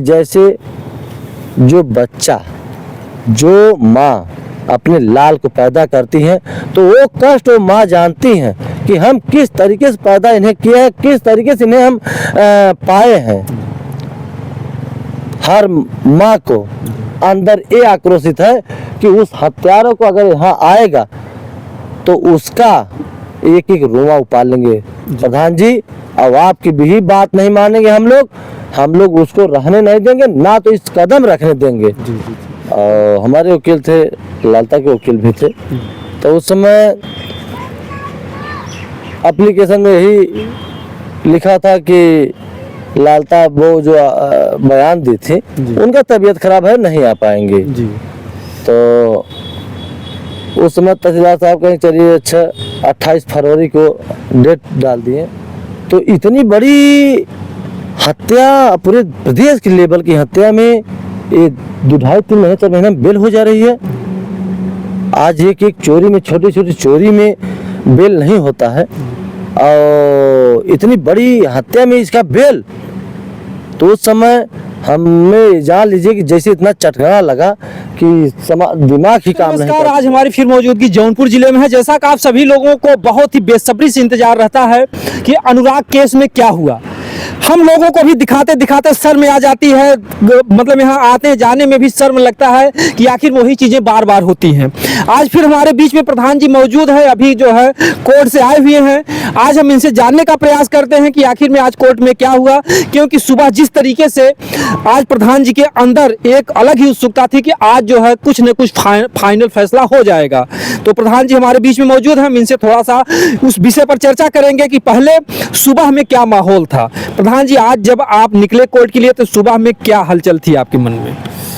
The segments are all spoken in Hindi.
जैसे जो बच्चा, जो माँ अपने लाल को पैदा करती हैं तो वो कष्ट वो माँ जानती हैं कि हम किस तरीके से पैदा इन्हें किया है, किस तरीके से इन्हें हम पाए हैं। हर माँ को अंदर ये आक्रोशित है कि उस हत्यारों को अगर यहाँ आएगा तो उसका एक एक रोआ उपाल लेंगे। प्रधान जी, अब आपकी भी बात नहीं मानेंगे हम लोग उसको रहने नहीं देंगे, ना तो इस कदम रखने देंगे। और हमारे वकील थे, लालता के वकील भी थे, तो उस समय एप्लीकेशन में यही लिखा था कि लालता वो जो बयान दी थी उनका तबीयत खराब है, नहीं आ पाएंगे जी। तो उस समय तहसीलदार साहब कहें चलिए अच्छा 28 फरवरी को डेट डाल दिए। तो इतनी बड़ी हत्या, पूरे प्रदेश के लेवल की हत्या में ये 2-2.5-3 महीने 4 महीने में बेल हो जा रही है। आज एक चोरी में, छोटी छोटी चोरी में बेल नहीं होता है, और इतनी बड़ी हत्या में इसका बेल। तो उस समय हमें जान लीजिए कि जैसे इतना चटकाना लगा कि दिमाग ही काम नहीं करता। आज हमारी फिर मौजूदगी जौनपुर जिले में है। जैसा कि आप सभी लोगों को बहुत ही बेसब्री से इंतजार रहता है कि अनुराग केस में क्या हुआ। हम लोगों को भी दिखाते दिखाते शर्म आ जाती है, मतलब यहाँ आते जाने में भी शर्म लगता है कि आखिर वही चीज़ें बार बार होती हैं। आज फिर हमारे बीच में प्रधान जी मौजूद है, अभी जो है कोर्ट से आए हुए हैं। आज हम इनसे जानने का प्रयास करते हैं कि आखिर में आज कोर्ट में क्या हुआ, क्योंकि सुबह जिस तरीके से आज प्रधान जी के अंदर एक अलग ही उत्सुकता थी कि आज जो है कुछ न कुछ फाइनल फैसला हो जाएगा। तो प्रधान जी हमारे बीच में मौजूद हैं, हम इनसे थोड़ा सा उस विषय पर चर्चा करेंगे कि पहले सुबह में क्या माहौल था। प्रधान जी, आज जब आप निकले कोर्ट के लिए तो सुबह में क्या हलचल थी आपके मन में?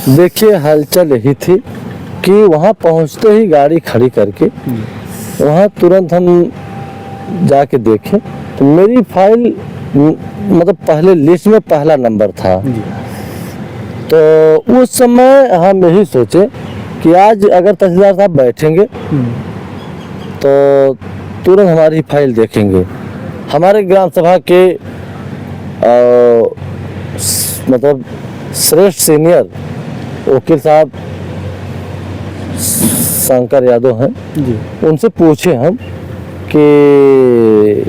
देखिए, हलचल यही थी कि वहाँ पहुँचते ही गाड़ी खड़ी करके वहाँ तुरंत हम जाके देखें तो मेरी फाइल मतलब पहले लिस्ट में पहला नंबर था। तो उस समय हम यही सोचे कि आज अगर तहसीलदार साहब बैठेंगे तो तुरंत हमारी फाइल देखेंगे। हमारे ग्राम सभा के मतलब श्रेष्ठ सीनियर वकील साहब शंकर यादव हैं जी, उनसे पूछे हम कि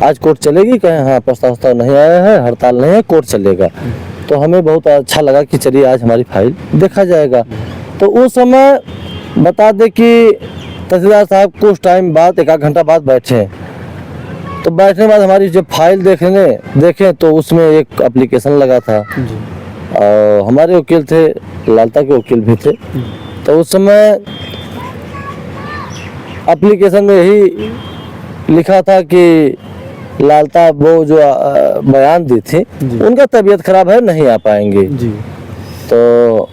आज कोर्ट चलेगी? कहें हाँ, प्रस्ताव नहीं आया है, हड़ताल नहीं है, कोर्ट चलेगा। तो हमें बहुत अच्छा लगा कि चलिए आज हमारी फाइल देखा जाएगा। तो उस समय बता दें कि तहसीलदार साहब कुछ टाइम बाद, 1 घंटा बाद बैठे। तो बैठने के बाद हमारी जब फाइल देखें तो उसमें एक एप्लीकेशन लगा था और हमारे वकील थे, लालता के वकील भी थे। तो उस समय एप्लीकेशन में यही लिखा था कि लालता वो जो बयान दी थी उनका तबीयत खराब है, नहीं आ पाएंगे जी। तो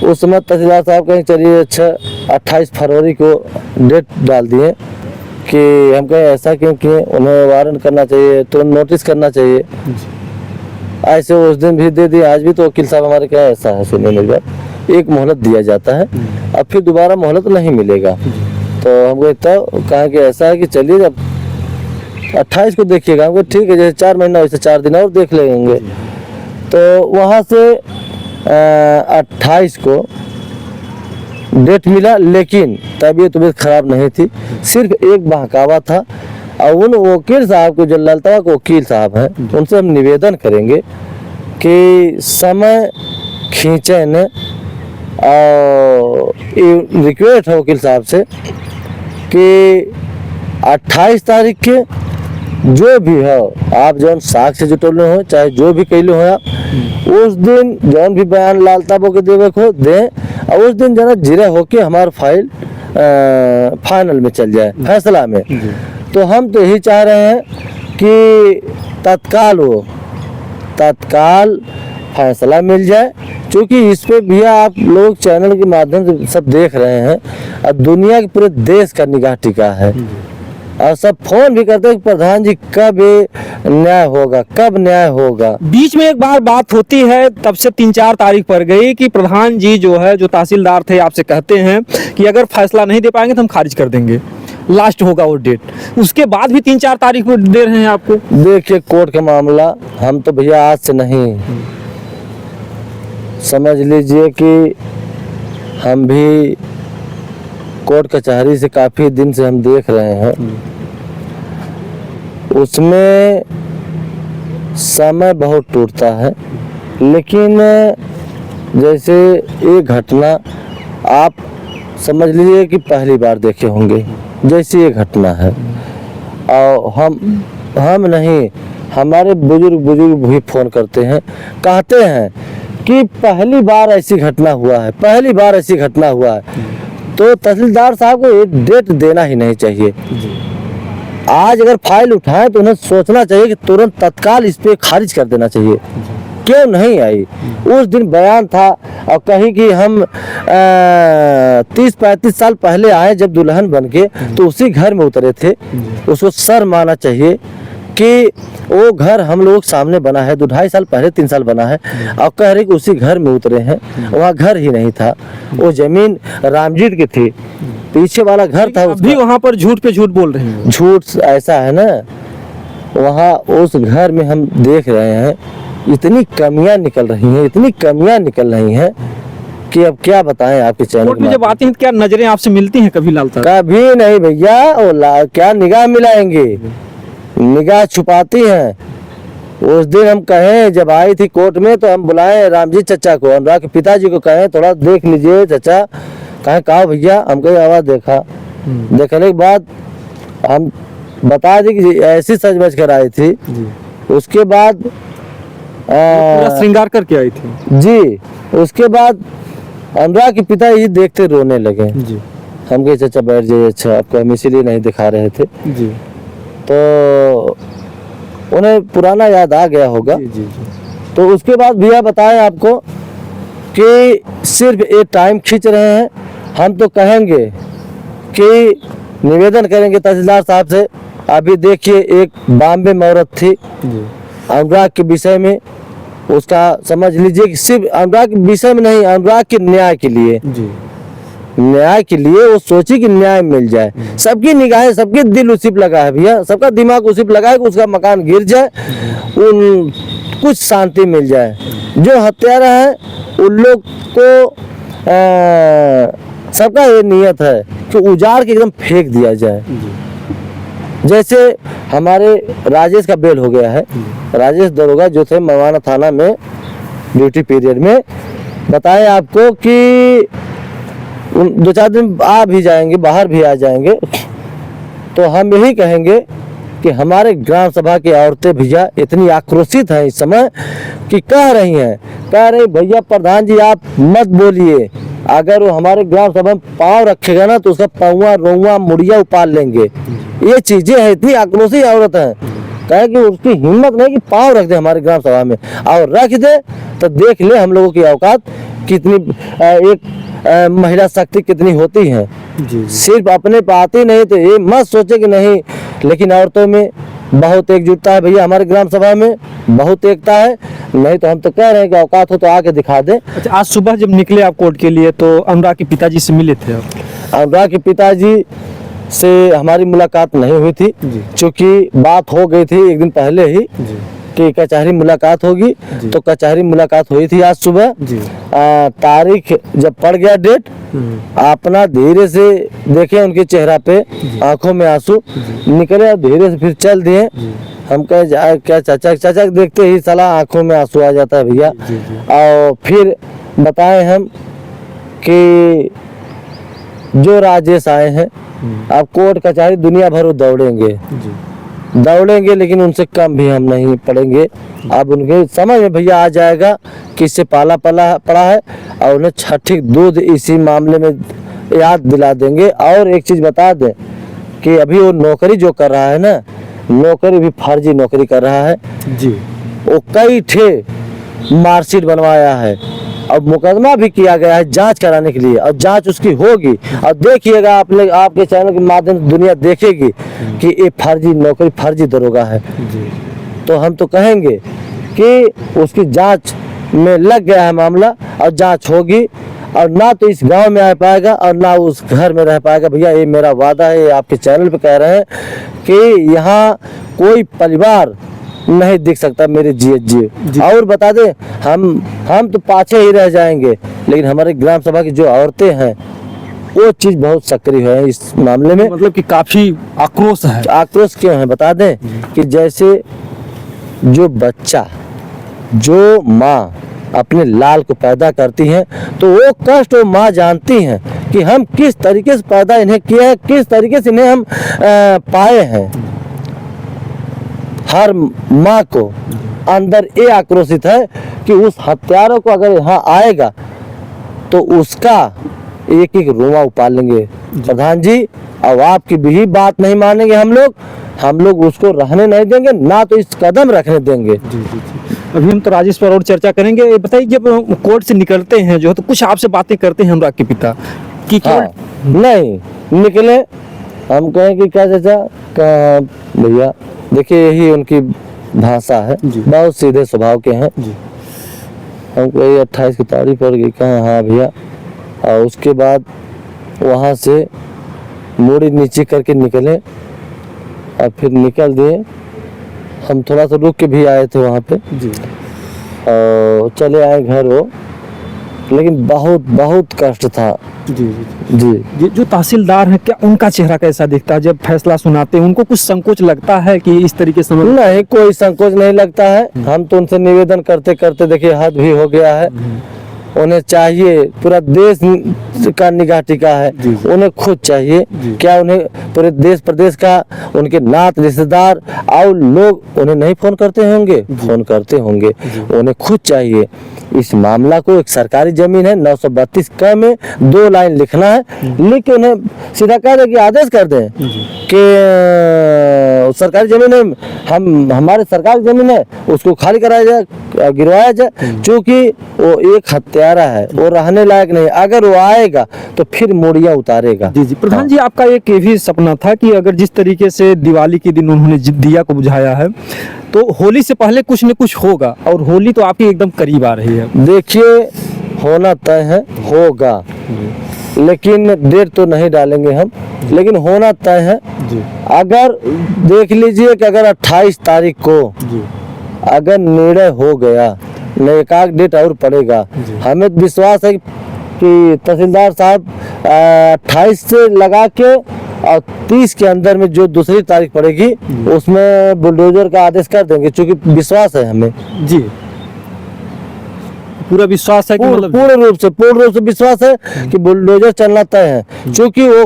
उस समय तहसीलदार साहब कहें चलिए अच्छा 28 फरवरी को डेट डाल दिए कि हम कहें ऐसा क्यों किए, उन्हें वारंट करना चाहिए, तुरंत नोटिस करना चाहिए। ऐसे उस दिन भी दे दिए, आज भी तो वकील साहब हमारे कहें ऐसा है, सुनने में एक मोहलत दिया जाता है, अब फिर दोबारा मोहलत नहीं मिलेगा। तो हमको तब कहा कि ऐसा है कि चलिए जब 28 को देखिएगा। हमको ठीक है, जैसे 4 महीना वैसे 4 दिन और देख लेंगे। तो वहाँ से 28 को डेट मिला, लेकिन तबीयत खराब नहीं थी, सिर्फ एक बहकावा था। और उन वकील साहब को, जो लालता के वकील साहब हैं, उनसे हम निवेदन करेंगे कि समय खींचे न, और रिक्वेस्ट है वकील साहब से कि 28 तारीख के जो भी हो, आप जौन साक्ष्य जुटोले हो, चाहे जो भी कैले हो, आप उस दिन जौन भी बयान लालता बो के देवे को दें, और उस दिन जना जिरा होके हमारा फाइल फाइनल में चल जाए, फैसला में। तो हम तो यही चाह रहे हैं कि तत्काल फैसला मिल जाए, क्योंकि इस पे भी आप लोग चैनल के माध्यम से सब देख रहे हैं और दुनिया के पूरे देश का निगाह टिका है, और सब फोन भी करते हैं कि प्रधान जी कब न्याय होगा, कब न्याय होगा। बीच में एक बार बात होती है, तब से 3-4 तारीख पर गई कि प्रधान जी जो है, जो तहसीलदार थे, आपसे कहते हैं कि अगर फैसला नहीं दे पाएंगे तो हम खारिज कर देंगे, लास्ट होगा वो डेट। उसके बाद भी 3-4 तारीख को दे रहे हैं आपको। देखिए, कोर्ट का मामला हम तो भैया आज से नहीं, समझ लीजिए कि हम भी कोर्ट कचहरी से काफ़ी दिन से हम देख रहे हैं, उसमें समय बहुत टूटता है। लेकिन जैसे ये घटना आप समझ लीजिए कि पहली बार देखे होंगे, जैसी ये घटना है। और हम नहीं, हमारे बुजुर्ग भी फ़ोन करते हैं, कहते हैं कि पहली बार ऐसी घटना हुआ है, पहली बार ऐसी घटना हुआ है। तो तहसीलदार साहब को एक डेट देना ही नहीं चाहिए। आज अगर फाइल उठाएं तो उन्हें सोचना चाहिए कि तुरंत तत्काल इस पे खारिज कर देना चाहिए। क्यों नहीं आई? उस दिन बयान था और कहीं कि हम 30-35 साल पहले आए जब दुल्हन बन के, तो उसी घर में उतरे थे। उसको सर माना चाहिए कि वो घर हम लोग सामने बना है, 2-2.5 साल पहले 3 साल बना है, और कह रहे कि उसी घर में उतरे हैं। वहाँ घर ही नहीं था, वो जमीन रामजीत की थी, पीछे वाला घर था। अभी वहाँ पर झूठ पे झूठ बोल रहे हैं। झूठ ऐसा है ना, वहाँ उस घर में हम देख रहे हैं इतनी कमियां निकल रही हैं, इतनी कमियां निकल रही हैं कि अब क्या बताएं आपके चैनल कोर्ट में जब आते हैं तो क्या नजरें आपसे मिलती हैं कभी लाल साहब? कभी नहीं भैया, वो क्या निगाह मिलाएंगे, निगाह छुपाती हैं। उस दिन हम कहें जब आई थी कोर्ट में तो हम बुलाए रामजीत चचा को, अनुराग के पिताजी को, कहें थोड़ा देख लीजिए चाचा। कहा भैया, हम कहीं आवाज़ देखा, देखने के बाद हम बता दी कि ऐसी सच बच कर आई थी। उसके बाद पूरा श्रृंगार करके आई थी जी। उसके बाद अनुराग के पिता ही देखते रोने लगे जी। हम कहे चाचा बैठ जाइए, अच्छा आपको हम इसीलिए नहीं दिखा रहे थे जी। तो उन्हें पुराना याद आ गया होगा। जी, जी, जी। तो उसके बाद भैया बताएं आपको कि सिर्फ ये टाइम खींच रहे हैं। हम तो कहेंगे कि निवेदन करेंगे तहसीलदार साहब से। अभी देखिए एक बॉम्बे में औरत थी अनुराग के विषय में, उसका समझ लीजिए कि सिर्फ अनुराग के विषय में नहीं, अनुराग के न्याय के लिए जी। न्याय के लिए वो सोची कि न्याय मिल जाए। सबकी निगाहें, सबके दिल उसी पे लगा है भैया, सबका दिमाग उसी पे लगा है कि उसका मकान गिर जाए, उन कुछ शांति मिल जाए। जो हत्यारा है उन लोग को सबका ये नियत है कि उजाड़ के एकदम फेंक दिया जाए। जैसे हमारे राजेश का बेल हो गया है, राजेश दरोगा जो थे मवाना थाना में ड्यूटी पीरियड में, बताएं आपको कि 2-4 दिन आ भी जाएंगे, बाहर भी आ जाएंगे। तो हम यही कहेंगे कि हमारे ग्राम सभा की औरतें भैया इतनी आक्रोशित हैं इस समय कि कह रही भैया प्रधान जी आप मत बोलिए, अगर वो हमारे ग्राम सभा में पाँव रखेगा ना तो उसका पौवा रोवा मुड़िया उपाल लेंगे। ये चीजें हैं, इतनी आक्रोशित औरत हैं, कहे कि उसकी हिम्मत नहीं कि पाँव रख दे हमारे ग्राम सभा में, और रख दे तो देख ले हम लोगों की औकात कितनी, एक महिला शक्ति कितनी होती है। सिर्फ अपने पे आती नहीं तो ये मत सोचे कि नहीं, लेकिन औरतों में बहुत एकजुटता है भैया, हमारे ग्राम सभा में बहुत एकता है। नहीं तो हम तो कह रहे हैं कि औकात हो तो आके दिखा दे। अच्छा, आज सुबह जब निकले आप कोर्ट के लिए तो अनुराग के पिताजी से मिले थे आप? अनुराग के पिताजी से हमारी मुलाकात नहीं हुई थी, क्योंकि बात हो गई थी एक दिन पहले ही कि कचहरी मुलाकात होगी। तो कचहरी मुलाकात हुई थी आज सुबह। तारीख जब पड़ गया डेट, अपना धीरे से देखे उनके चेहरा पे आंखों में आंसू निकले और धीरे से फिर चल दिए। हम कहे क्या चाचा देखते ही साला आंखों में आंसू आ जाता है भैया। और फिर बताएं हम कि जो राजेश आए हैं, अब कोर्ट कचहरी दुनिया भर दौड़ेंगे, लेकिन उनसे कम भी हम नहीं पड़ेंगे। अब उनके समझ में भैया आ जाएगा कि इससे पाला पड़ा है, और उन्हें छठी दूध इसी मामले में याद दिला देंगे। और एक चीज़ बता दें कि अभी वो नौकरी जो कर रहा है ना, नौकरी भी फर्जी नौकरी कर रहा है जी। वो कई ठे मार्कशीट बनवाया है और मुकदमा भी किया गया है जांच कराने के लिए, और जांच उसकी होगी। और देखिएगा आप लोग, आपके चैनल के माध्यम से दुनिया देखेगी कि ये फर्जी नौकरी, फर्जी दरोगा है जी। तो हम तो कहेंगे कि उसकी जांच में लग गया है मामला, और जांच होगी, और ना तो इस गांव में आ पाएगा और ना उस घर में रह पाएगा। भैया ये मेरा वादा है, ये आपके चैनल पे कह रहे हैं कि यहाँ कोई परिवार नहीं दिख सकता मेरे जिए। और बता दे, हम तो पाछे ही रह जाएंगे, लेकिन हमारे ग्राम सभा की जो औरतें हैं वो चीज बहुत सक्रिय है इस मामले में। मतलब कि काफी आक्रोश है। आक्रोश क्यों है बता दें कि जैसे जो बच्चा, जो माँ अपने लाल को पैदा करती हैं, तो वो कष्ट वो माँ जानती हैं कि हम किस तरीके से पैदा इन्हें किया है, किस तरीके से इन्हें हम पाए हैं। हर माँ को अंदर ये आक्रोशित है कि उस हत्यारों को अगर यहाँ आएगा तो उसका एक एक रोमा उपाड़ लेंगे। प्रधान जी, अब आपकी भी बात नहीं मानेंगे हम लोग उसको रहने नहीं देंगे, ना तो इस कदम रखने देंगे। अभी हम तो राजेश पर और चर्चा करेंगे। ये बताइए, जब कोर्ट से निकलते हैं जो, तो कुछ आपसे बातें करते हैं अनुराग के पिता कि हाँ, नहीं निकले, हम कहें कि क्या चाचा, भैया देखिए यही उनकी भाषा है, बहुत सीधे स्वभाव के हैं। हम कहे 28 की तारीख पड़ गई, कहा हाँ भैया। और उसके बाद वहाँ से मोड़ी नीचे करके निकले और फिर निकल दिए। हम थोड़ा सा रुक के भी आए थे वहाँ पे और चले आए घर वो, लेकिन बहुत बहुत कष्ट था। जी। जो तहसीलदार हैं, क्या उनका चेहरा कैसा दिखता है जब फैसला सुनाते हैं? उनको कुछ संकोच लगता है कि इस तरीके से? नहीं, कोई संकोच नहीं लगता है। हम तो उनसे निवेदन करते करते देखिए हद भी हो गया है। उन्हें चाहिए, पूरा देश का निगाह टिका है, उन्हें खुद चाहिए। क्या उन्हें पूरे देश प्रदेश का उनके नात रिश्तेदार और लोग उन्हें नहीं फोन करते होंगे? फोन करते होंगे। उन्हें खुद चाहिए इस मामला को। एक सरकारी जमीन है, 932 क में 2 लाइन लिखना है, लिख के उन्हें सीधा कह दे कि आदेश कर दें कि सरकारी जमीन है, हमारे सरकारी जमीन है, उसको खाली कराया जाए, गिरवाया जाए, क्योंकि वो एक हत्यारा है, वो रहने लायक नहीं। अगर वो आएगा तो फिर मोड़िया उतारेगा। जी प्रधान जी, आपका एक ये भी सपना था कि अगर जिस तरीके से दिवाली के दिन उन्होंने दिया को बुझाया है, तो होली से पहले कुछ न कुछ होगा, और होली तो आपकी एकदम करीब आ रही है। देखिए, होना तय है, होगा, लेकिन डेट तो नहीं डालेंगे हम, लेकिन होना तय है। अगर देख लीजिए कि अगर 28 तारीख को अगर निर्णय हो गया, नहीं एक आध डेट और पड़ेगा, हमें विश्वास है कि तहसीलदार साहब 28 से लगा के और 30 के अंदर में जो दूसरी तारीख पड़ेगी उसमें बुलडोजर का आदेश कर देंगे, क्योंकि विश्वास है हमें। जी, पूरा विश्वास है कि पूर्ण रूप से विश्वास है कि बुलडोजर चलना तय है, क्योंकि वो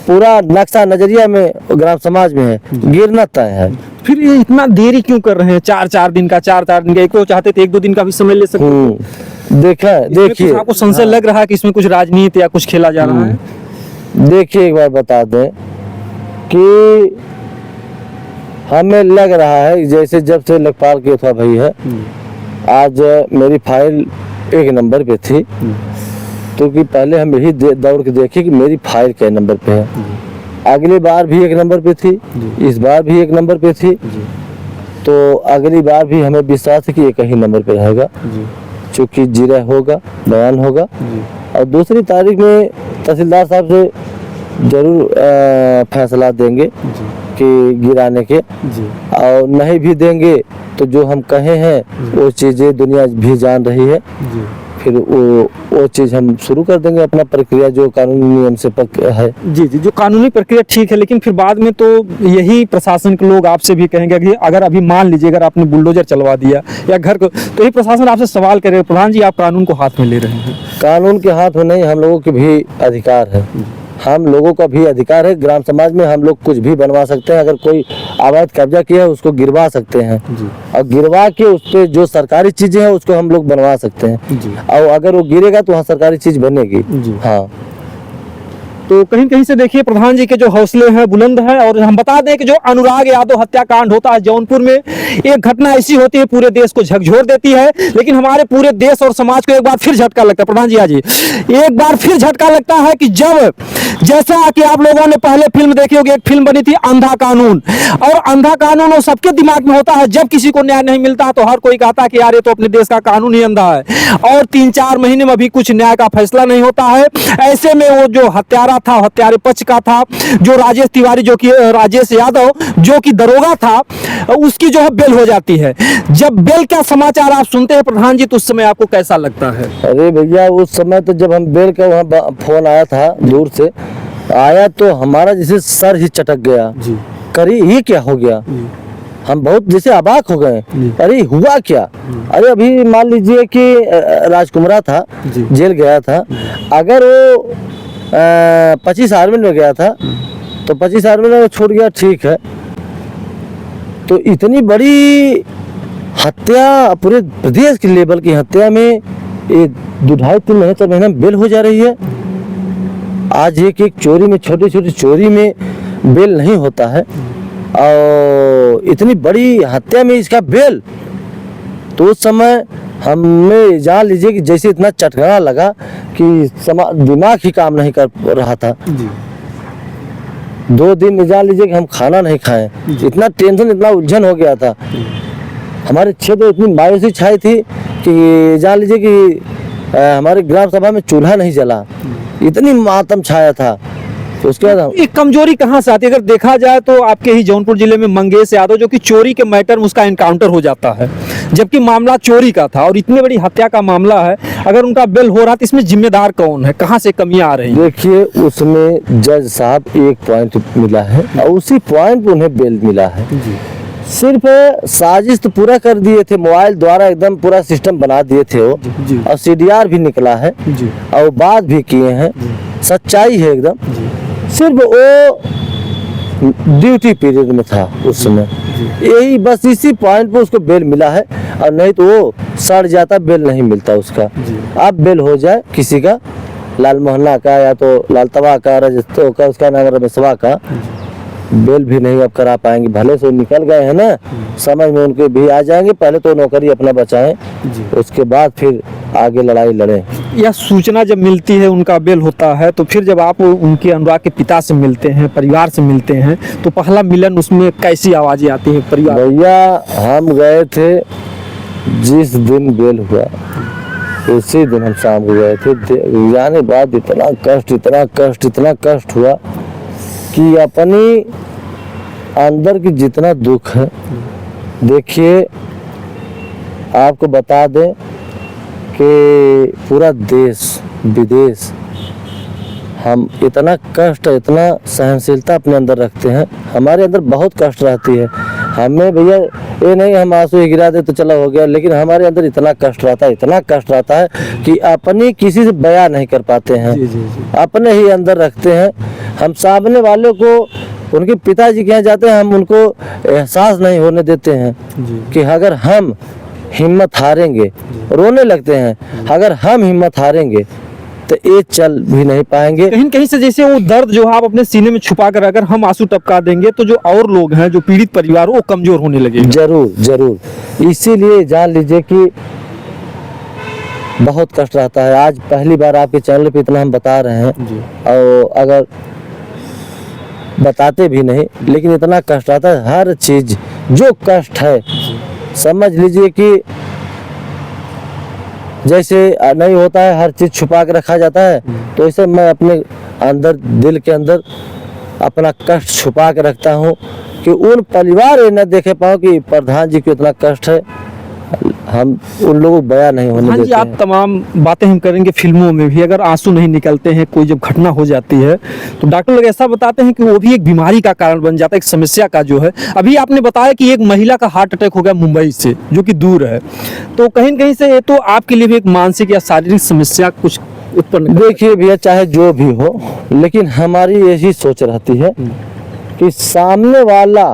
पूरा नक्शा नजरिया में ग्राम समाज में है, गिरना तय है। फिर ये इतना देरी क्यों कर रहे हैं? 4 दिन का, 4 दिन का, एक तो चाहते थे 1-2 दिन का भी समय ले सकते। देखिए, आपको संशय लग रहा है कि इसमें कुछ राजनीति या कुछ खेला जा रहा है? देखिए, एक बार बता दें कि हमें लग रहा है जैसे जब से लेखपाल के था भाई है, आज मेरी फाइल 1 नंबर पे थी, तो कि पहले हम यही दौड़ के देखे कि मेरी फाइल क्या नंबर पे है। अगली बार भी 1 नंबर पे थी, इस बार भी 1 नंबर पे थी, तो अगली बार भी हमें विश्वास है कि 1 ही नंबर पे रहेगा, क्योंकि जिरह होगा, बयान होगा। और दूसरी तारीख में तहसीलदार साहब से जरूर फैसला देंगे कि गिराने के, और नहीं भी देंगे तो जो हम कहे हैं वो चीज़ें दुनिया भी जान रही है, फिर वो चीज़ हम शुरू कर देंगे अपना प्रक्रिया जो कानूनी नियम से है। जी, जो कानूनी प्रक्रिया ठीक है, लेकिन फिर बाद में तो यही प्रशासन के लोग आपसे भी कहेंगे कि अगर अभी मान लीजिए अगर आपने बुलडोजर चलवा दिया या घर को, तो यही प्रशासन आपसे सवाल करेगा, प्रधान जी आप कानून को हाथ में ले रहे हैं। कानून के हाथ में नहीं, हम लोगों के भी अधिकार है, हम लोगों का भी अधिकार है। ग्राम समाज में हम लोग कुछ भी बनवा सकते हैं। अगर कोई अवैध कब्जा किया है उसको गिरवा सकते हैं, और गिरवा के उस पे जो सरकारी चीजें हैं उसको हम लोग बनवा सकते हैं, और अगर वो गिरेगा तो वहाँ सरकारी चीज बनेगी। हाँ, तो कहीं कहीं से देखिए प्रधान जी के जो हौसले हैं बुलंद हैं। और हम बता दें कि जो अनुराग यादव हत्याकांड होता है जौनपुर में, एक घटना ऐसी होती है पूरे देश को झकझोर देती है, लेकिन हमारे पूरे देश और समाज को एक बार फिर झटका लगता है। प्रधान जी आज एक बार फिर झटका लगता है कि जब जैसा कि आप लोगों ने पहले फिल्म देखी होगी, एक फिल्म बनी थी अंधा कानून, और अंधा कानून वो सबके दिमाग में होता है। जब किसी को न्याय नहीं मिलता तो हर कोई कहता है कि यार ये तो अपने देश का कानून ही अंधा है, और 3-4 महीने में अभी कुछ न्याय का फैसला नहीं होता है। ऐसे में वो जो हत्यारा था, हत्यारे पक्ष का था, जो राजेश तिवारी, जो कि राजेश यादव जो कि दरोगा था, उसकी जो है बेल हो जाती है। जब बेल का समाचार आप सुनते हैं प्रधान जी, तो उस समय आपको कैसा लगता है? अरे भैया, उस समय तो जब हम बेल का वहाँ फोन आया था, दूर से आया, तो हमारा जैसे सर ही चटक गया जी। करी ये क्या हो गया। हम बहुत जैसे अबाक हो गए, अरे हुआ क्या। अरे अभी मान लीजिए कि राजकुमार था, जेल गया था, अगर वो 25 आर्मी में गया था तो 25 आर्मी में छोड़ गया, ठीक है। तो इतनी बड़ी हत्या, पूरे प्रदेश के लेवल की हत्या में ये 2-2.5-3 महीने 4 महीने में बेल हो जा रही है। आज एक चोरी में, छोटी छोटी चोरी में बेल नहीं होता है, और इतनी बड़ी हत्या में इसका बेल। तो उस समय हमें जान लीजिए कि जैसे इतना चटकाना लगा कि दिमाग ही काम नहीं कर रहा था। 2 दिन में जान लीजिए कि हम खाना नहीं खाए, इतना टेंशन, इतना उलझन हो गया था। हमारे क्षेत्र में इतनी मायूसी छाई थी कि जान लीजिए कि हमारे ग्राम सभा में चूल्हा नहीं जला, इतनी मातम छाया था। तो उसके बाद एक कमजोरी कहाँ से आती है? अगर देखा जाए तो आपके ही जौनपुर जिले में मंगेश यादव, जो कि चोरी के मैटर में उसका एनकाउंटर हो जाता है, जबकि मामला चोरी का था, और इतनी बड़ी हत्या का मामला है। अगर उनका बेल हो रहा तो इसमें जिम्मेदार कौन है? कहाँ से कमियां आ रही हैं? देखिए, उसमें जज साहब एक पॉइंट मिला है, और उसी पॉइंट पे उन्हें बेल मिला है। सिर्फ साजिश तो पूरा कर दिए थे, मोबाइल द्वारा एकदम पूरा सिस्टम बना दिए थे वो, और CDR भी निकला है, और बात भी किए हैं, सच्चाई है एकदम। सिर्फ वो ड्यूटी पीरियड में था उस समय, यही बस इसी पॉइंट पे उसको बेल मिला है, और नहीं तो वो सड़ जाता, बेल नहीं मिलता उसका। अब बेल हो जाए किसी का, लाल मोहल्ला का या तो लालतवा का, रजतो का, उसका नाम रमेशवा का, बेल भी नहीं अब करा पाएंगे। भले से निकल गए हैं ना, समझ में उनके भी आ जाएंगे। पहले तो नौकरी अपना बचाएं, उसके बाद फिर आगे लड़ाई लड़ें। यह सूचना जब मिलती है, उनका बेल होता है, तो फिर जब आप उनके अनुराग के पिता से मिलते हैं, परिवार से मिलते हैं, तो पहला मिलन उसमें कैसी आवाजें आती हैं परिवार? भैया, हम गए थे जिस दिन बेल हुआ, उसी दिन हम शाम को गए थे। जाने बाद इतना कष्ट हुआ कि अपनी अंदर की जितना दुख है, देखिए आपको बता दें कि पूरा देश विदेश हम इतना कष्ट, इतना सहनशीलता अपने अंदर रखते हैं, हमारे अंदर बहुत कष्ट रहती है। हमें भैया ये नहीं हम आंसू ही गिरा दे तो चला हो गया, लेकिन हमारे अंदर इतना कष्ट रहता है कि अपनी किसी से बयां नहीं कर पाते हैं। अपने ही अंदर रखते हैं। हम सामने वालों को, उनके पिताजी के यहाँ जाते हैं, हम उनको एहसास नहीं होने देते हैं कि अगर हम हिम्मत हारेंगे, रोने लगते हैं। अगर हम हिम्मत हारेंगे तो ये चल भी नहीं पाएंगे। कहीं कहीं से जैसे वो दर्द जो आप अपने सीने में छुपा कर अगर हम आंसू टपका देंगे, तो जो और लोग हैं, जो पीड़ित परिवार, वो कमजोर होने लगेंगे। जरूर। इसीलिए जान लीजिए कि बहुत कष्ट रहता है। आज पहली बार आपके चैनल पे इतना हम बता रहे हैं, और अगर बताते भी नहीं, लेकिन इतना कष्ट आता है। हर चीज जो कष्ट है, समझ लीजिए कि जैसे नहीं होता है, हर चीज छुपा के रखा जाता है, तो ऐसे मैं अपने अंदर, दिल के अंदर अपना कष्ट छुपा के रखता हूँ कि उन परिवार ये न देखे पाओ कि प्रधान जी को इतना कष्ट है, हम उन लोगों को बयां नहीं होने देते हैं। आप तमाम बातें हम करेंगे। फिल्मों में भी अगर आंसू नहीं निकलते हैं, कोई जब घटना हो जाती है, तो डॉक्टर लोग ऐसा बताते हैं कि वो भी एक बीमारी का कारण बन जाता है, एक समस्या का जो है। अभी आपने बताया कि एक महिला का हार्ट अटैक हो गया मुंबई से, जो कि दूर है, तो कहीं कहीं से ये तो आपके लिए भी एक मानसिक या शारीरिक समस्या कुछ उत्पन्न। देखिए भैया, चाहे जो भी हो, लेकिन हमारी यही सोच रहती है कि सामने वाला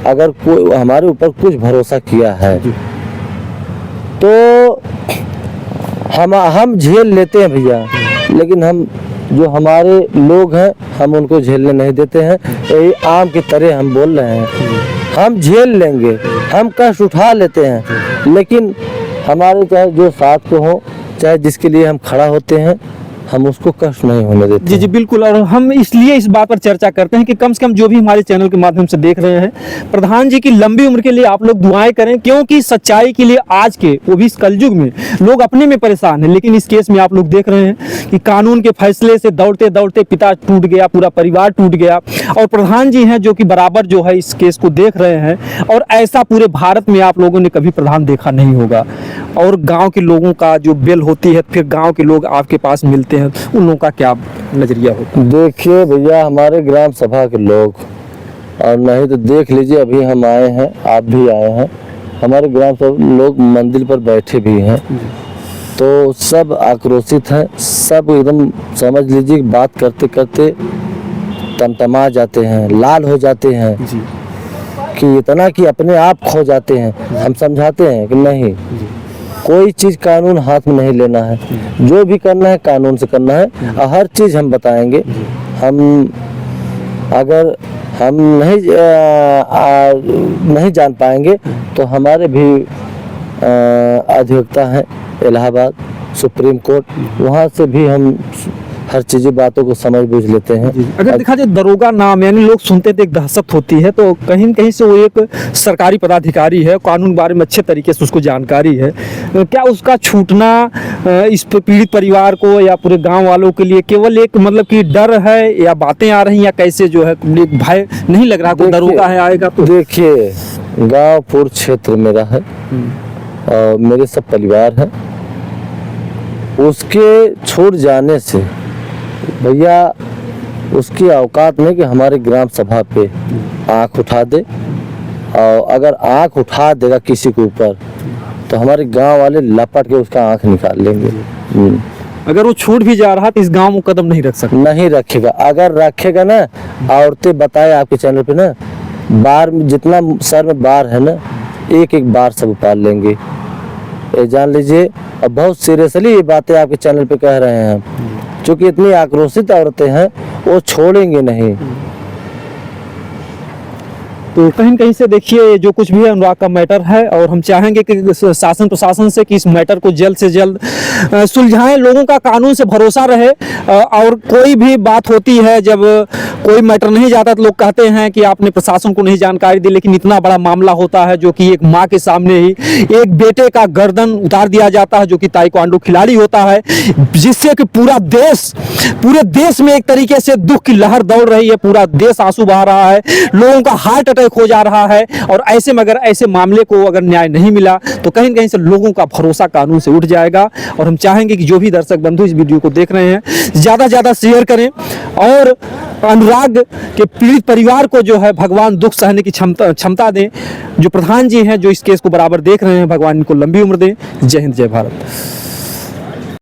अगर कोई हमारे ऊपर कुछ भरोसा किया है, तो हम झेल लेते हैं भैया, लेकिन हम जो हमारे लोग हैं, हम उनको झेलने नहीं देते हैं। यही आम की तरह हम बोल रहे हैं, हम झेल लेंगे, हम कष्ट उठा लेते हैं, लेकिन हमारे चाहे जो साथ के हों, चाहे जिसके लिए हम खड़ा होते हैं, हम उसको कष्ट नहीं होने देते। जी जी बिल्कुल। और हम इसलिए इस बात पर चर्चा करते हैं कि कम से कम जो भी हमारे चैनल के माध्यम से देख रहे हैं, प्रधान जी की लंबी उम्र के लिए आप लोग दुआएं करें, क्योंकि सच्चाई के लिए आज के वो भी इस कलयुग में लोग अपने में परेशान हैं। लेकिन इस केस में आप लोग देख रहे हैं कि कानून के फैसले से दौड़ते दौड़ते पिता टूट गया, पूरा परिवार टूट गया, और प्रधान जी हैं जो कि बराबर जो है इस केस को देख रहे हैं। और ऐसा पूरे भारत में आप लोगों ने कभी प्रधान देखा नहीं होगा। और गाँव के लोगों का जो बेल होती है, फिर गाँव के लोग आपके पास मिलते हैं, उन लोगों का क्या नजरिया होता है? देखिए भैया, हमारे ग्राम सभा के लोग, और नहीं तो देख लीजिए अभी हम आए हैं, आप भी आए हैं, हमारे ग्राम सभा लोग मंदिर पर बैठे भी हैं, तो सब आक्रोशित हैं, सब एकदम समझ लीजिए बात करते करते तमतमा जाते हैं, लाल हो जाते हैं जी कि इतना कि अपने आप खो जाते हैं। हम समझाते हैं कि नहीं, कोई चीज़ कानून हाथ में नहीं लेना है, जो भी करना है कानून से करना है, और हर चीज़ हम बताएंगे। हम अगर हम नहीं जान पाएंगे तो हमारे भी अधिवक्ता हैं इलाहाबाद सुप्रीम कोर्ट, वहाँ से भी हम हर चीज़ बातों को समझ बूझ लेते हैं। अगर देखा जाए दरोगा नाम, यानी लोग सुनते थे एक दहशत होती है, तो कहीं न कहीं से वो एक सरकारी पदाधिकारी है, कानून के बारे में अच्छे तरीके से उसको जानकारी है। क्या उसका छूटना इस पीड़ित परिवार को या पूरे गांव वालों के लिए केवल एक मतलब कि डर है, या बातें आ रही हैं, या कैसे जो है एक भय नहीं लग रहा कोई दरोगा है आएगा तो? देखिए, गाँव पूर्व क्षेत्र मेरा है और मेरे सब परिवार है, उसके छूट जाने से भैया उसकी औकात नहीं कि हमारे ग्राम सभा पे आंख उठा दे, और अगर आंख उठा देगा किसी के ऊपर तो हमारे गांव वाले लपट के उसका आंख निकाल लेंगे। अगर वो छूट भी जा रहा तो इस गांव में कदम नहीं रख सकता? नहीं रखेगा। अगर रखेगा ना, औरतें बताए आपके चैनल पे ना, बार में जितना सर में बार है ना, एक एक बार सब उतार लेंगे, ये जान लीजिए। और बहुत सीरियसली ये बातें आपके चैनल पे कह रहे हैं हम, क्योंकि इतनी आक्रोशित औरतें हैं, वो छोड़ेंगे नहीं। तो कहीं न कहीं से देखिए जो कुछ भी है अनुराग का मैटर है, और हम चाहेंगे कि शासन प्रशासन से कि इस मैटर को जल्द से जल्द सुलझाएं, लोगों का कानून से भरोसा रहे। और कोई भी बात होती है, जब कोई मैटर नहीं जाता तो लोग कहते हैं कि आपने प्रशासन को नहीं जानकारी दी, लेकिन इतना बड़ा मामला होता है जो कि एक माँ के सामने ही एक बेटे का गर्दन उतार दिया जाता है, जो कि ताइक्वांडो खिलाड़ी होता है, जिससे कि पूरे देश में एक तरीके से दुख की लहर दौड़ रही है, पूरा देश आंसू बहा रहा है, लोगों का हार्ट अटैक हो जा रहा है। और ऐसे में अगर ऐसे मामले को अगर न्याय नहीं मिला तो कहीं न कहीं से लोगों का भरोसा कानून से उठ जाएगा। और हम चाहेंगे कि जो भी दर्शक बंधु इस वीडियो को देख रहे हैं, ज़्यादा से ज़्यादा शेयर करें, और अनुराग के पीड़ित परिवार को जो है भगवान दुख सहने की क्षमता दें। जो प्रधान जी हैं जो इस केस को बराबर देख रहे हैं, भगवान इनको लंबी उम्र दें। जय हिंद, जय भारत।